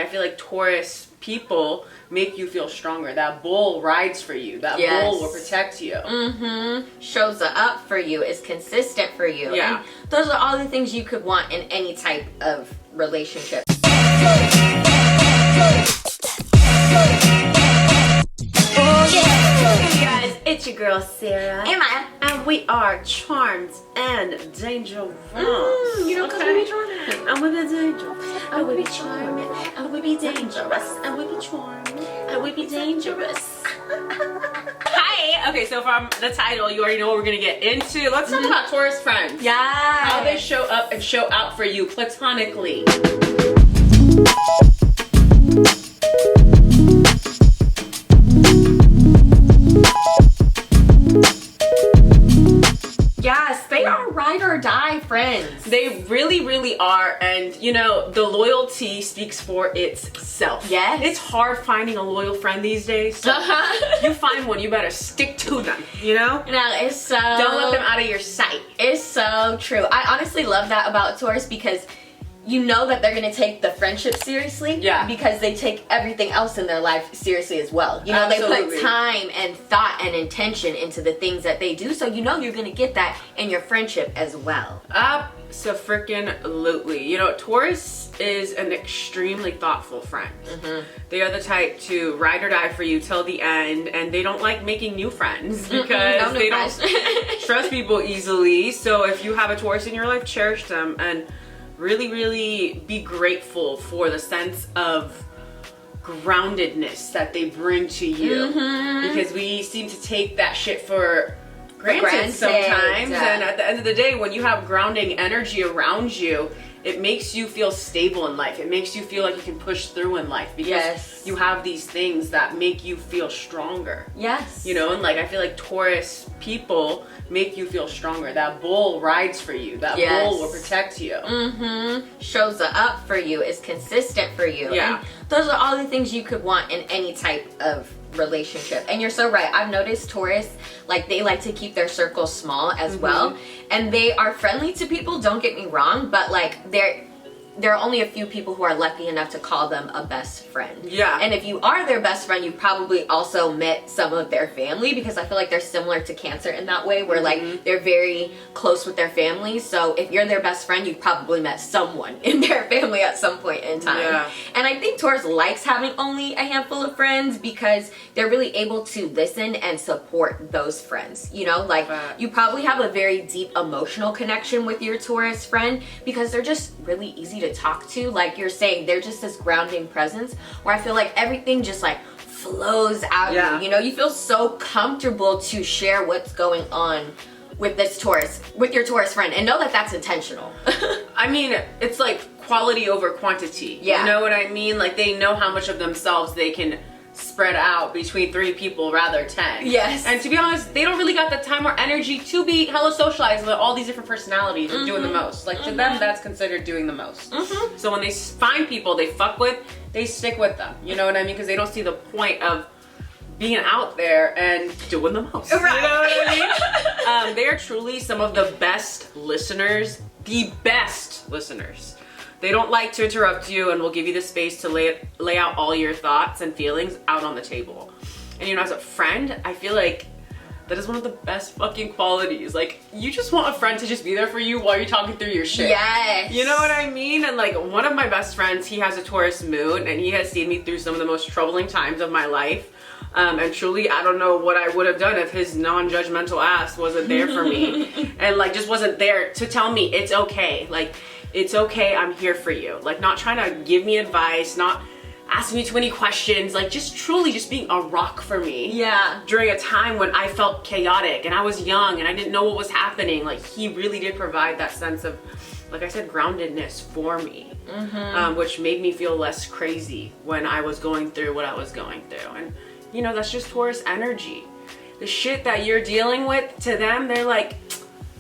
I feel like Taurus people make you feel stronger. That bull rides for you. That bull will protect you. Shows up for you, is consistent for you. Yeah. And those are all the things you could want in any type of relationship. Hey guys, it's your girl Sarah. Hey man. And we are Charmed and Dangerous. You know, because we be charming. And we be dangerous. And we be charming. And we be dangerous. And we be charming. And we be dangerous. Hi. Okay, so from the title, you already know what we're gonna get into. Let's talk about Taurus friends. Yeah. How they show up and show out for you platonically. Yes, they are ride or die friends. They really, really are, and you know, the loyalty speaks for itself. Yes. It's hard finding a loyal friend these days. So you find one, you better stick to them, you know? No, it's so... Don't let them out of your sight. It's so true. I honestly love that about Taurus because you know that they're gonna take the friendship seriously. Yeah. Because they take everything else in their life seriously as well. You know, Absolutely. they put time and thought and intention into the things that they do, so you know you're gonna get that in your friendship as well. Abso-freaking-lutely. You know, Taurus is an extremely thoughtful friend. They are the type to ride or die for you till the end, and they don't like making new friends because they don't trust people easily. So if you have a Taurus in your life, cherish them and really, really be grateful for the sense of groundedness that they bring to you. Because we seem to take that shit for granted sometimes. And at the end of the day, when you have grounding energy around you, it makes you feel stable in life. It makes you feel like you can push through in life because you have these things that make you feel stronger. Yes. You know, and like I feel like Taurus people make you feel stronger. That bull rides for you. That bull will protect you. Shows up for you, is consistent for you. Yeah. And those are all the things you could want in any type of relationship. And you're so right. I've noticed Taurus, like, they like to keep their circle small as well. And they are friendly to people, don't get me wrong, but like there are only a few people who are lucky enough to call them a best friend. Yeah. And if you are their best friend, you probably also met some of their family, because I feel like they're similar to Cancer in that way, where like they're very close with their family. So if you're their best friend, you've probably met someone in their family at some point in time. Yeah. And I think Taurus likes having only a handful of friends because they're really able to listen and support those friends. You know, like you probably have a very deep emotional connection with your Taurus friend because they're just really easy to talk to. Like you're saying, they're just this grounding presence where I feel like everything just like flows out of you. You know, you feel so comfortable to share what's going on with this Taurus, with your Taurus friend, and know that that's intentional. I mean, it's like quality over quantity. Yeah. You know what I mean? Like they know how much of themselves they can spread out between 3 people, rather 10. Yes. And to be honest, they don't really got the time or energy to be hella socialized with all these different personalities and doing the most. Like to them, that's considered doing the most. So when they find people they fuck with, they stick with them. You know what I mean? Because they don't see the point of being out there and doing the most. Right. You know what I mean? They are truly some of the best listeners. The best listeners. They don't like to interrupt you and will give you the space to lay out all your thoughts and feelings out on the table. And you know, as a friend, I feel like that is one of the best fucking qualities. Like, you just want a friend to just be there for you while you're talking through your shit. Yes. You know what I mean? And like, one of my best friends, he has a Taurus moon and he has seen me through some of the most troubling times of my life. And truly, I don't know what I would have done if his non-judgmental ass wasn't there for me. And like, just wasn't there to tell me it's okay. Like, it's okay, I'm here for you. Like, not trying to give me advice, not asking me too many questions, like just truly just being a rock for me. Yeah. During a time when I felt chaotic and I was young and I didn't know what was happening. Like, he really did provide that sense of, like I said, groundedness for me. Which made me feel less crazy when I was going through what I was going through. And you know, that's just Taurus energy. The shit that you're dealing with, to them, they're like,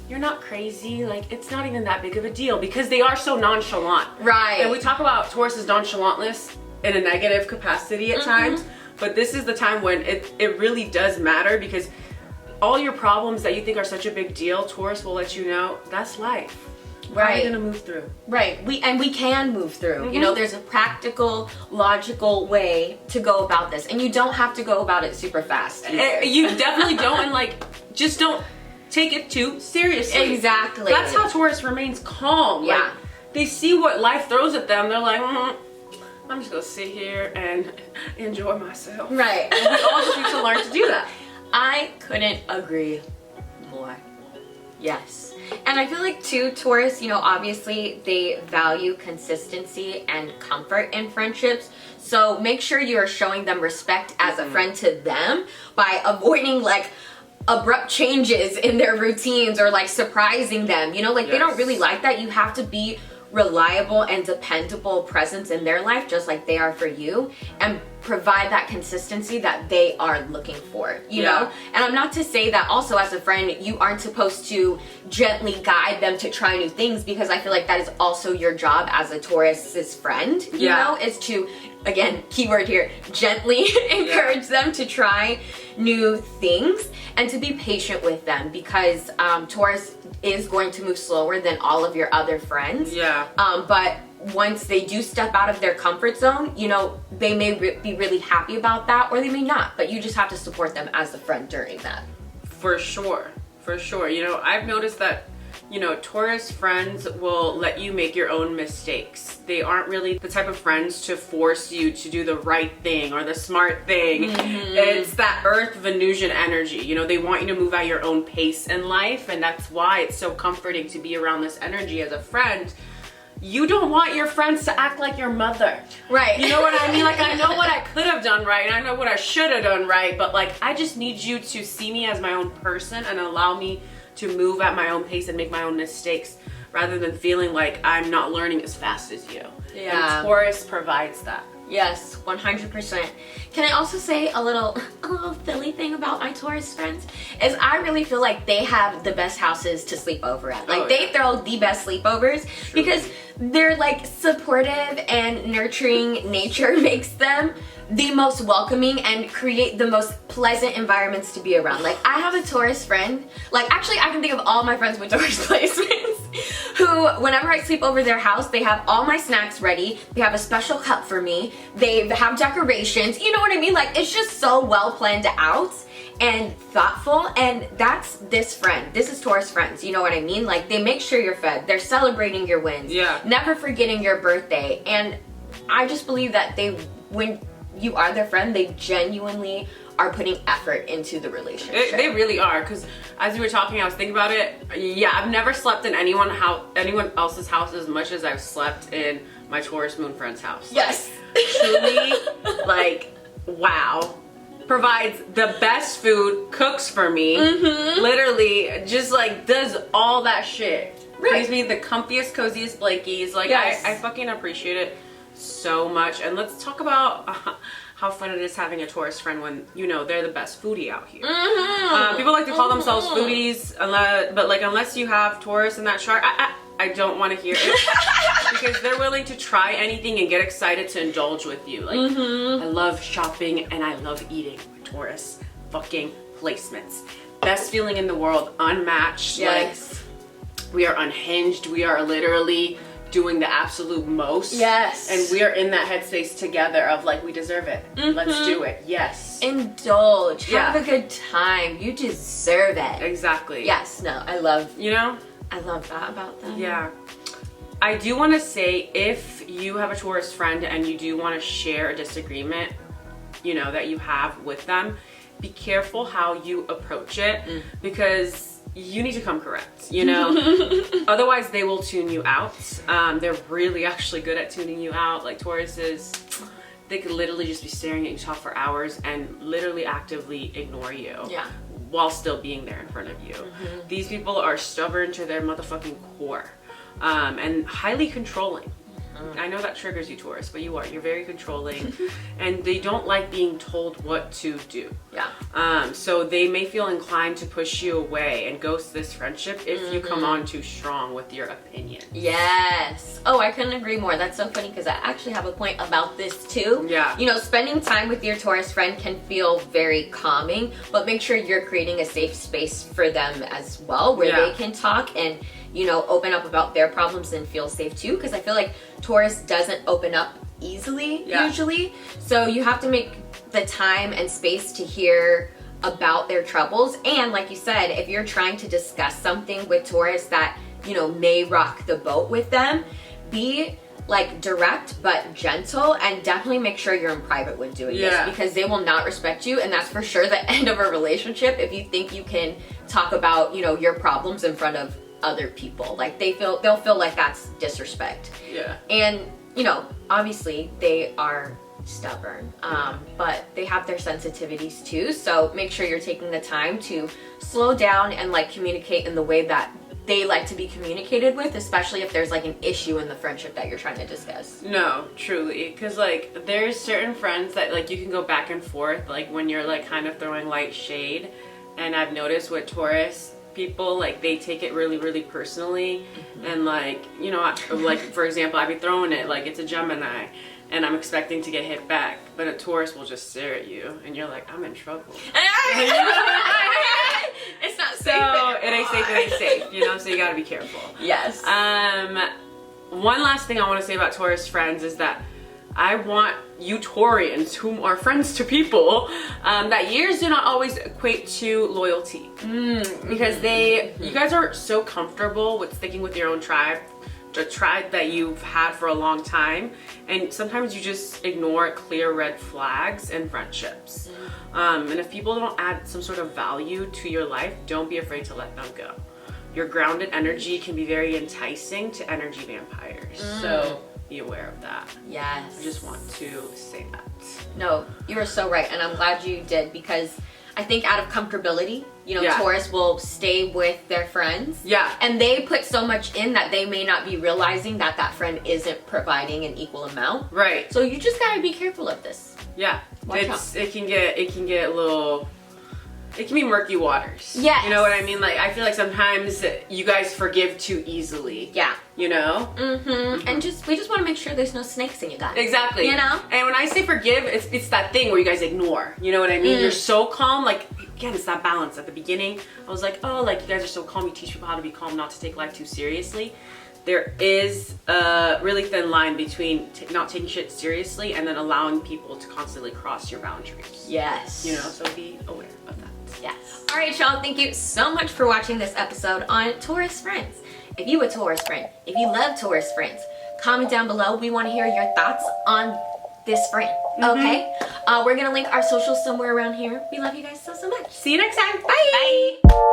you're not crazy, like it's not even that big of a deal, because they are so nonchalant. Right. And we talk about Taurus's nonchalantness in a negative capacity at times, but this is the time when it really does matter, because all your problems that you think are such a big deal, Taurus will let you know that's life. Right. How are you gonna move through? Right. We can move through. You Mhm. know, there's a practical, logical way to go about this, and you don't have to go about it super fast. You definitely don't, and like, just don't take it too seriously. Exactly. That's how Taurus remains calm. Yeah. Like, they see what life throws at them. They're like, I'm just gonna sit here and enjoy myself. Right. And we all just need to learn to do that. I couldn't agree more. Yes. And I feel like too, Taurus, you know, obviously they value consistency and comfort in friendships. So make sure you are showing them respect as a friend to them by avoiding like abrupt changes in their routines or like surprising them. You know, like they don't really like that. You have to be reliable and dependable presence in their life, just like they are for you, and provide that consistency that they are looking for, you know? And I'm not to say that also as a friend, you aren't supposed to gently guide them to try new things, because I feel like that is also your job as a Taurus's friend, you know, is to, again, keyword here, gently encourage them to try new things and to be patient with them, because Taurus is going to move slower than all of your other friends. But once they do step out of their comfort zone, you know, they may be really happy about that, or they may not, but you just have to support them as a friend during that. For sure. For sure. You know, I've noticed that, you know, Taurus friends will let you make your own mistakes. They aren't really the type of friends to force you to do the right thing or the smart thing. It's that Earth Venusian energy. You know, they want you to move at your own pace in life, and that's why it's so comforting to be around this energy as a friend. You don't want your friends to act like your mother. Right. You know what I mean? Like, I know what I could have done right, and I know what I should have done right, but like, I just need you to see me as my own person and allow me to move at my own pace and make my own mistakes, rather than feeling like I'm not learning as fast as you. And Taurus provides that. Yes, 100%. Can I also say a little Philly thing about my Taurus friends? Is I really feel like they have the best houses to sleep over at. Like, they throw the best sleepovers because they're like supportive and nurturing nature makes them the most welcoming and create the most pleasant environments to be around. Like, I have a Taurus friend, like, actually I can think of all my friends with Taurus placements, who whenever I sleep over their house, they have all my snacks ready, they have a special cup for me, they have decorations, you know what I mean? Like, it's just so well planned out and thoughtful, and that's this friend. This is Taurus friends, you know what I mean? Like, they make sure you're fed, they're celebrating your wins, never forgetting your birthday, and I just believe that when you are their friend, they genuinely are putting effort into the relationship. They really are, because as you were talking, I was thinking about it. Yeah, I've never slept in anyone else's house as much as I've slept in my Taurus moon friend's house. Yes. Like, truly, like, wow. Provides the best food, cooks for me, literally just like does all that shit. Gives me the comfiest, coziest blankies. Like, I fucking appreciate it so much. And let's talk about how fun it is having a Taurus friend when, you know, they're the best foodie out here. People like to call themselves foodies, but like, unless you have Taurus in that chart, I don't want to hear it. Because they're willing to try anything and get excited to indulge with you. Like, I love shopping and I love eating Taurus fucking placements. Best feeling in the world, unmatched. Yes. Like, we are unhinged. We are literally doing the absolute most. Yes. And we are in that headspace together of like, we deserve it. Let's do it. Yes. Indulge. Have a good time. You deserve it. Exactly. Yes. No, I love, you know? I love that about them. Yeah. I do want to say, if you have a Taurus friend and you do want to share a disagreement, you know, that you have with them, be careful how you approach it, because you need to come correct, you know? Otherwise, they will tune you out. They're really actually good at tuning you out. Like, Tauruses, they could literally just be staring at you talk for hours and literally actively ignore you. While still being there in front of you. These people are stubborn to their motherfucking core, and highly controlling. I know that triggers you, Taurus, but you're very controlling, and they don't like being told what to do. So they may feel inclined to push you away and ghost this friendship if you come on too strong with your opinion. Yes. Oh, I couldn't agree more. That's so funny, because I actually have a point about this too. You know, spending time with your Taurus friend can feel very calming, but make sure you're creating a safe space for them as well, where they can talk and you know, open up about their problems and feel safe too, because I feel like Taurus doesn't open up easily usually. So you have to make the time and space to hear about their troubles. And like you said, if you're trying to discuss something with Taurus that, you know, may rock the boat with them, be like direct but gentle, and definitely make sure you're in private when doing this, because they will not respect you, and that's for sure the end of a relationship if you think you can talk about, you know, your problems in front of other people. Like they'll feel like that's disrespect. And you know, obviously they are stubborn, but they have their sensitivities too, so make sure you're taking the time to slow down and like communicate in the way that they like to be communicated with, especially if there's like an issue in the friendship that you're trying to discuss. No, truly, because like there's certain friends that like you can go back and forth like when you're like kind of throwing light shade, and I've noticed with Taurus people, like they take it really personally, and like, you know, like for example, I'd be throwing it like it's a Gemini and I'm expecting to get hit back, but a Taurus will just stare at you and you're like, I'm in trouble. It's not safe. So it ain't safe, it ain't safe, you know, so you gotta be careful. Yes. One last thing I want to say about Taurus friends is that I want you Taurians, whom are friends to people, that years do not always equate to loyalty. Because you guys are so comfortable with sticking with your own tribe, the tribe that you've had for a long time, and sometimes you just ignore clear red flags in friendships. And if people don't add some sort of value to your life, don't be afraid to let them go. Your grounded energy can be very enticing to energy vampires, so be aware of that. Yes. I just want to say that. No, you are so right, and I'm glad you did, because I think out of comfortability, you know, Taurus will stay with their friends. And they put so much in that they may not be realizing that that friend isn't providing an equal amount. Right. So you just gotta be careful of this. It can get a little, it can be murky waters. Yes. You know what I mean? Like, I feel like sometimes you guys forgive too easily. You know? And we just want to make sure there's no snakes in your gut. Exactly. You know? And when I say forgive, it's that thing where you guys ignore. You know what I mean? You're so calm. Like, again, it's that balance. At the beginning, I was like, oh, like, you guys are so calm. You teach people how to be calm, not to take life too seriously. There is a really thin line between not taking shit seriously and then allowing people to constantly cross your boundaries. Yes. You know, so be aware of that. Yes. All right, y'all. Thank you so much for watching this episode on Taurus Friends. If you a Taurus friend, if you love Taurus friends, comment down below. We want to hear your thoughts on this friend. Okay? We're going to link our socials somewhere around here. We love you guys so much. See you next time. Bye. Bye.